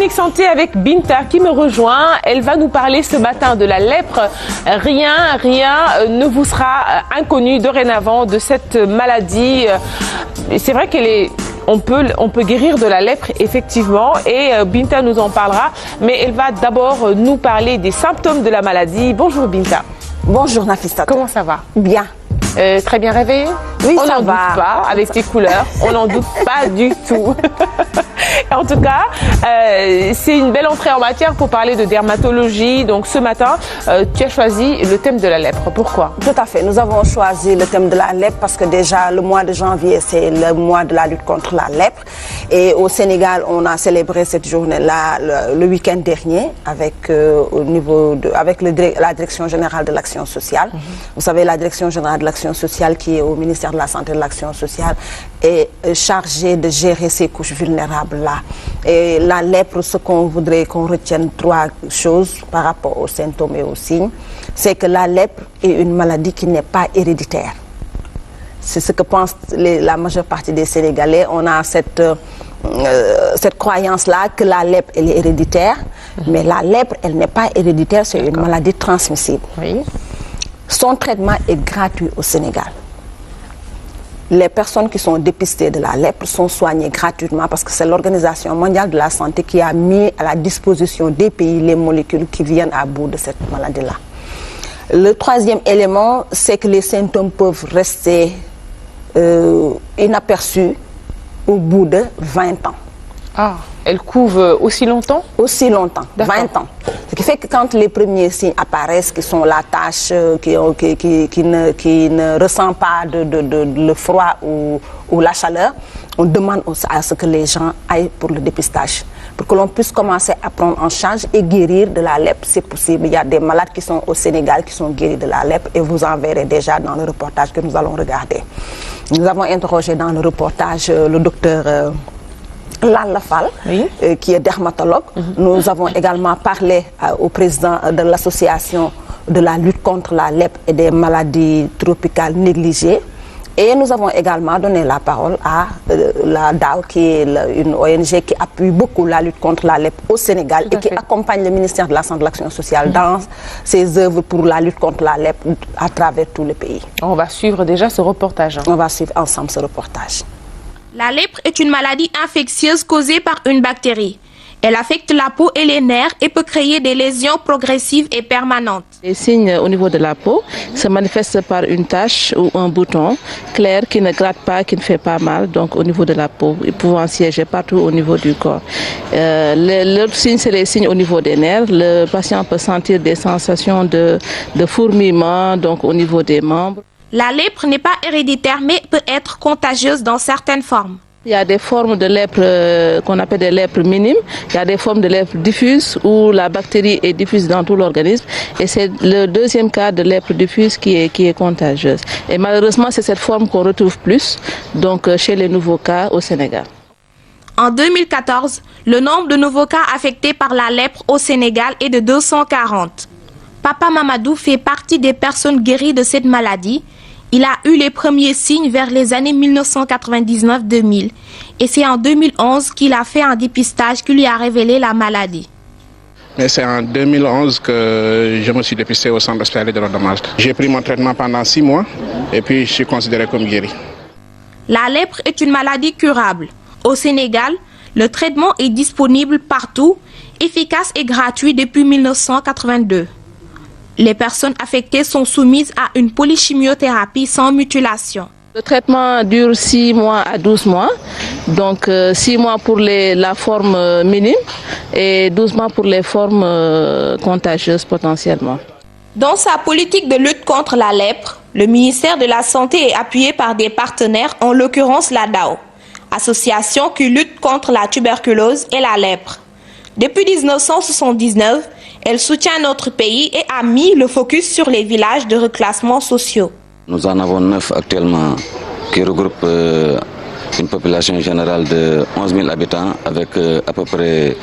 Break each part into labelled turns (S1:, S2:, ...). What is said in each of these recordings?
S1: chronique santé avec Binta qui me rejoint. Elle va nous parler ce matin de la lèpre. Rien ne vous sera inconnu dorénavant de cette maladie. C'est vrai on peut guérir de la lèpre, effectivement, et Binta nous en parlera. Mais elle va d'abord nous parler des symptômes de la maladie. Bonjour Binta.
S2: Bonjour Nafissa.
S1: Comment ça va?
S2: Bien.
S1: Très bien réveillée?
S2: Oui,
S1: on
S2: ça
S1: n'en doute pas, avec tes couleurs, on n'en doute pas du tout. En tout cas, c'est une belle entrée en matière pour parler de dermatologie. Donc ce matin, tu as choisi le thème de la lèpre. Pourquoi?
S2: Tout à fait. Nous avons choisi le thème de la lèpre parce que déjà le mois de janvier, c'est le mois de la lutte contre la lèpre. Et au Sénégal, on a célébré cette journée-là le week-end dernier avec, la Direction générale de l'action sociale. Vous savez, la Direction générale de l'action sociale qui est au ministère de la Santé et de l'Action sociale est chargée de gérer ces couches vulnérables-là. Et la lèpre, ce qu'on voudrait qu'on retienne trois choses par rapport aux symptômes et aux signes, c'est que la lèpre est une maladie qui n'est pas héréditaire. C'est ce que pense la majeure partie des Sénégalais. On a cette croyance-là que la lèpre, elle est héréditaire, mais la lèpre, elle n'est pas héréditaire, c'est une maladie transmissible.
S1: Oui.
S2: Son traitement est gratuit au Sénégal. Les personnes qui sont dépistées de la lèpre sont soignées gratuitement parce que c'est l'Organisation mondiale de la santé qui a mis à la disposition des pays les molécules qui viennent à bout de cette maladie-là. Le troisième élément, c'est que les symptômes peuvent rester inaperçus au bout de 20 ans.
S1: Ah, elle couve aussi longtemps? Aussi longtemps,
S2: 20 ans. Ce qui fait que quand les premiers signes apparaissent, qui sont la tache, qui ne ressent pas le froid ou la chaleur, on demande à ce que les gens aillent pour le dépistage, pour que l'on puisse commencer à prendre en charge et guérir de la lèpre, c'est possible. Il y a des malades qui sont au Sénégal qui sont guéris de la lèpre et vous en verrez déjà dans le reportage que nous allons regarder. Nous avons interrogé dans le reportage le docteur Lalla Fall, oui, qui est dermatologue. Nous avons également parlé au président de l'association de la lutte contre la lèpre et des maladies tropicales négligées. Et nous avons également donné la parole à la DAO, qui est une ONG qui appuie beaucoup la lutte contre la lèpre au Sénégal et qui accompagne le ministère de la Santé et de l'Action sociale dans ses œuvres pour la lutte contre la lèpre à travers tout le pays. On va suivre déjà ce reportage. On va suivre ensemble ce reportage.
S3: La lèpre est une maladie infectieuse causée par une bactérie. Elle affecte la peau et les nerfs et peut créer des lésions progressives et permanentes.
S4: Les signes au niveau de la peau se manifestent par une tache ou un bouton clair qui ne gratte pas, qui ne fait pas mal, donc au niveau de la peau, et pouvant siéger partout au niveau du corps. L'autre signe, c'est les signes au niveau des nerfs. Le patient peut sentir des sensations de fourmillement, donc au niveau des membres.
S3: La lèpre n'est pas héréditaire, mais peut être contagieuse dans certaines formes.
S4: Il y a des formes de lèpre qu'on appelle des lèpres minimes. Il y a des formes de lèpre diffuse où la bactérie est diffuse dans tout l'organisme. Et c'est le deuxième cas de lèpre diffuse qui est contagieuse. Et malheureusement, c'est cette forme qu'on retrouve plus donc, chez les nouveaux cas au Sénégal.
S3: En 2014, le nombre de nouveaux cas affectés par la lèpre au Sénégal est de 240. Papa Mamadou fait partie des personnes guéries de cette maladie. Il a eu les premiers signes vers les années 1999-2000 et c'est en 2011 qu'il a fait un dépistage qui lui a révélé la maladie.
S5: Mais c'est en 2011 que je me suis dépisté au centre hospitalier de l'Audommage. J'ai pris mon traitement pendant 6 mois et puis je suis considéré comme guéri.
S3: La lèpre est une maladie curable. Au Sénégal, le traitement est disponible partout, efficace et gratuit depuis 1982. Les personnes affectées sont soumises à une polychimiothérapie sans mutilation.
S4: Le traitement dure 6 mois à 12 mois, donc 6 mois pour la forme minime et 12 mois pour les formes contagieuses potentiellement.
S3: Dans sa politique de lutte contre la lèpre, le ministère de la Santé est appuyé par des partenaires, en l'occurrence la DAO, association qui lutte contre la tuberculose et la lèpre. Depuis 1979, elle soutient notre pays et a mis le focus sur les villages de reclassement sociaux.
S6: Nous en avons 9 actuellement qui regroupent une population générale de 11 000 habitants avec à peu près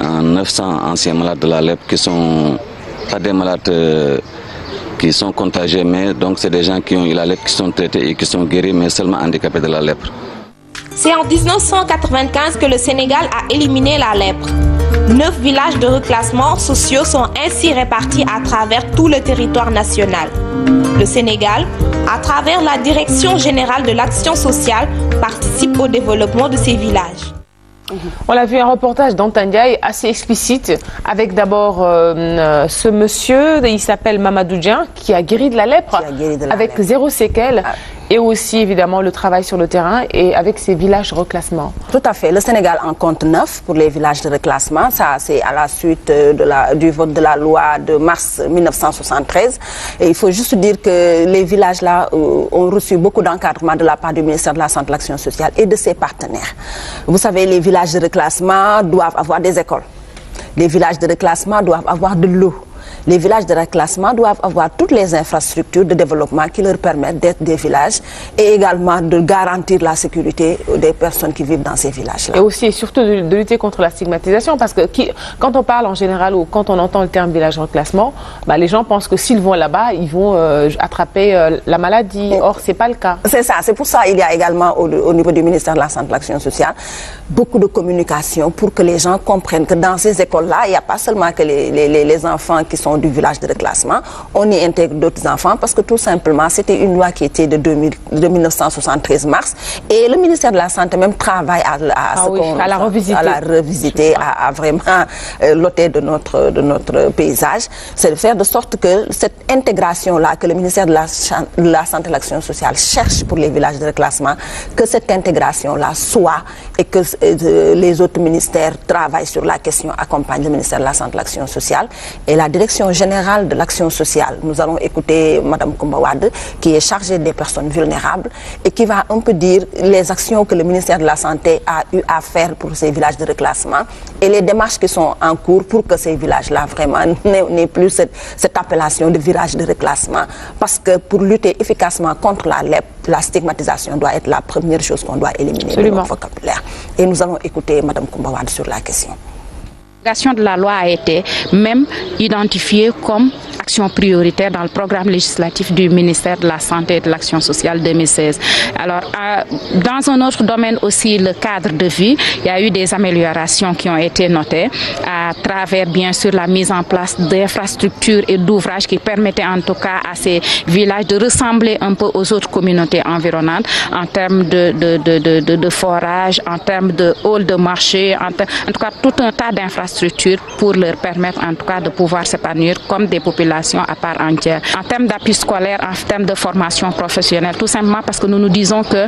S6: 900 anciens malades de la lèpre qui sont pas des malades qui sont contagieux, mais donc c'est des gens qui ont eu la lèpre, qui sont traités et qui sont guéris, mais seulement handicapés de la lèpre.
S3: C'est en 1995 que le Sénégal a éliminé la lèpre. 9 villages de reclassement sociaux sont ainsi répartis à travers tout le territoire national. Le Sénégal, à travers la Direction générale de l'action sociale, participe au développement de ces villages.
S1: On a vu un reportage d'Antandiaï assez explicite avec d'abord ce monsieur, il s'appelle Mamadou Dieng, qui a guéri de la lèpre avec 0 séquelles. Et aussi évidemment le travail sur le terrain et avec ces villages de reclassement.
S2: Tout à fait. Le Sénégal en compte 9 pour les villages de reclassement. Ça, c'est à la suite du vote de la loi de mars 1973. Et il faut juste dire que les villages-là ont reçu beaucoup d'encadrement de la part du ministère de la Santé et de l'Action sociale et de ses partenaires. Vous savez, les villages de reclassement doivent avoir des écoles. Les villages de reclassement doivent avoir de l'eau. Les villages de reclassement doivent avoir toutes les infrastructures de développement qui leur permettent d'être des villages et également de garantir la sécurité des personnes qui vivent dans ces villages-là.
S1: Et aussi et surtout de lutter contre la stigmatisation parce que quand on parle en général ou quand on entend le terme village de reclassement, les gens pensent que s'ils vont là-bas, ils vont attraper la maladie. Or, ce n'est pas le cas.
S2: C'est ça. C'est pour ça qu'il y a également au niveau du ministère de la Santé et de l'Action sociale beaucoup de communication pour que les gens comprennent que dans ces écoles-là, il n'y a pas seulement que les enfants qui sont du village de reclassement, on y intègre d'autres enfants parce que tout simplement c'était une loi qui était de 1973 mars et le ministère de la Santé même travaille à la revisiter, à vraiment l'ôter de notre paysage. C'est de faire de sorte que cette intégration-là que le ministère de la Santé et de l'Action sociale cherche pour les villages de reclassement, que cette intégration-là soit et que les autres ministères travaillent sur la question, accompagnent le ministère de la Santé et de l'Action sociale et la Direction générale de l'action sociale. Nous allons écouter Mme Koumba Wade qui est chargée des personnes vulnérables et qui va un peu dire les actions que le ministère de la Santé a eu à faire pour ces villages de reclassement et les démarches qui sont en cours pour que ces villages-là vraiment n'aient plus cette appellation de village de reclassement parce que pour lutter efficacement contre la lèpre, la stigmatisation doit être la première chose qu'on doit éliminer de notre vocabulaire. Et nous allons écouter Mme Koumba Wade sur la question.
S7: L'application de la loi a été même identifiée comme action prioritaire dans le programme législatif du ministère de la Santé et de l'Action sociale 2016. Alors, dans un autre domaine aussi, le cadre de vie, il y a eu des améliorations qui ont été notées à travers, bien sûr, la mise en place d'infrastructures et d'ouvrages qui permettaient en tout cas à ces villages de ressembler un peu aux autres communautés environnantes en termes de forage, en termes de hall de marché, en tout cas tout un tas d'infrastructures pour leur permettre en tout cas de pouvoir s'épanouir comme des populations à part entière. En termes d'appui scolaire, en termes de formation professionnelle, tout simplement parce que nous nous disons que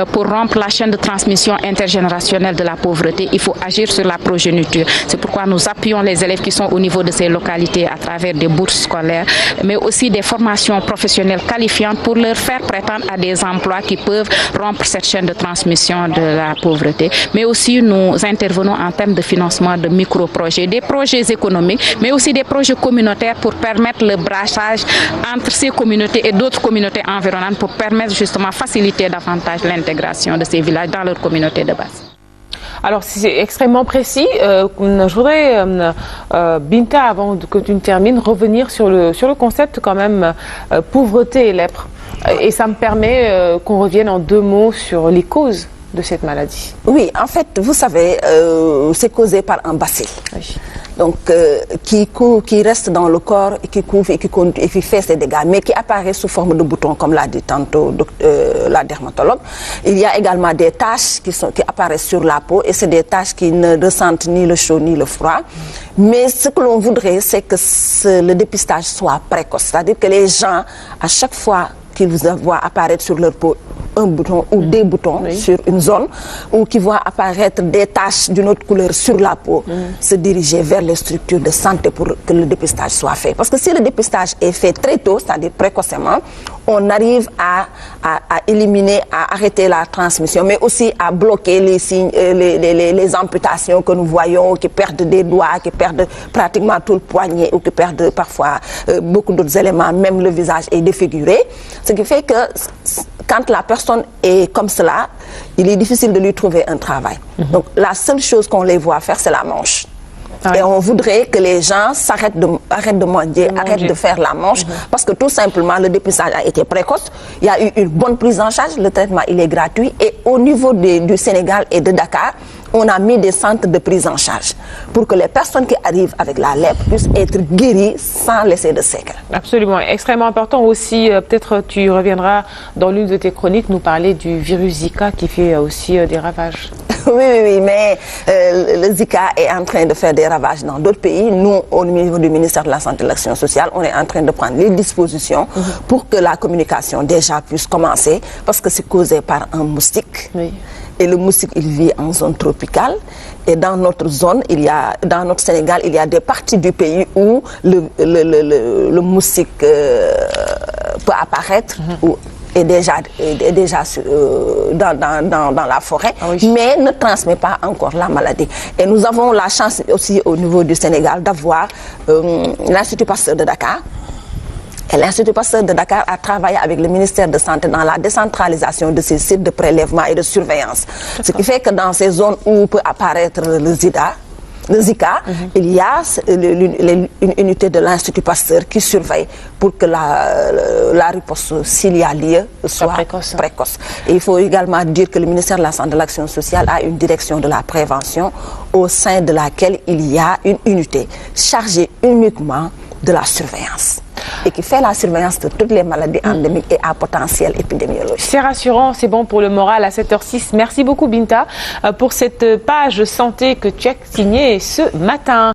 S7: pour rompre la chaîne de transmission intergénérationnelle de la pauvreté, il faut agir sur la progéniture. C'est pourquoi nous appuyons les élèves qui sont au niveau de ces localités à travers des bourses scolaires, mais aussi des formations professionnelles qualifiantes pour leur faire prétendre à des emplois qui peuvent rompre cette chaîne de transmission de la pauvreté. Mais aussi nous intervenons en termes de financement de micro-projets, des projets économiques, mais aussi des projets communautaires pour permettre le brassage entre ces communautés et d'autres communautés environnantes pour permettre justement faciliter davantage l'intégration de ces villages dans leur communauté de base.
S1: Alors c'est extrêmement précis. Je voudrais, Binta, avant que tu ne termines, revenir sur le concept quand même pauvreté et lèpre. Et ça me permet qu'on revienne en 2 mots sur les causes de cette maladie.
S2: Oui, en fait, vous savez, c'est causé par un bacille. Oui. Donc, qui reste dans le corps et qui couvre et qui fait ses dégâts, mais qui apparaît sous forme de boutons, comme l'a dit tantôt la dermatologue. Il y a également des taches qui apparaissent sur la peau et c'est des taches qui ne ressentent ni le chaud ni le froid. Mais ce que l'on voudrait, c'est que le dépistage soit précoce. C'est-à-dire que les gens, à chaque fois qu'ils voient apparaître sur leur peau un bouton ou des boutons sur une zone ou qui voient apparaître des taches d'une autre couleur sur la peau, se diriger vers les structures de santé pour que le dépistage soit fait. Parce que si le dépistage est fait très tôt, c'est-à-dire précocement, on arrive à éliminer, à arrêter la transmission, mais aussi à bloquer les signes, les amputations que nous voyons, qui perdent des doigts, qui perdent pratiquement tout le poignet ou qui perdent parfois beaucoup d'autres éléments, même le visage est défiguré. Ce qui fait que quand la personne est comme cela, il est difficile de lui trouver un travail. Donc la seule chose qu'on les voit faire, c'est la manche. Et on voudrait que les gens arrêtent de manger, arrêtent de faire la manche, parce que tout simplement, le dépistage a été précoce, il y a eu une bonne prise en charge, le traitement il est gratuit, et au niveau du Sénégal et de Dakar, on a mis des centres de prise en charge pour que les personnes qui arrivent avec la lèpre puissent être guéries sans laisser de séquelles.
S1: Absolument, extrêmement important aussi. Peut-être tu reviendras dans l'une de tes chroniques nous parler du virus Zika qui fait aussi des ravages.
S2: Oui, mais le Zika est en train de faire des ravages dans d'autres pays. Nous, au niveau du ministère de la Santé et de l'Action sociale, on est en train de prendre les dispositions pour que la communication déjà puisse commencer, parce que c'est causé par un moustique. Oui. Et le moustique, il vit en zone tropicale. Et dans notre zone, dans notre Sénégal, il y a des parties du pays où le moustique peut apparaître. Est déjà dans la forêt, mais ne transmet pas encore la maladie. Et nous avons la chance aussi au niveau du Sénégal d'avoir l'Institut Pasteur de Dakar. Et l'Institut Pasteur de Dakar a travaillé avec le ministère de Santé dans la décentralisation de ces sites de prélèvement et de surveillance. Ce qui fait que dans ces zones où peut apparaître le Zika, il y a une unité de l'Institut Pasteur qui surveille pour que la riposte, s'il y a lieu, soit précoce. Et il faut également dire que le ministère de la Santé et de l'Action sociale a une direction de la prévention au sein de laquelle il y a une unité chargée uniquement de la surveillance et qui fait la surveillance de toutes les maladies endémiques et à potentiel épidémiologique.
S1: C'est rassurant, c'est bon pour le moral à 7h06. Merci beaucoup Binta pour cette page santé que tu as signée ce matin.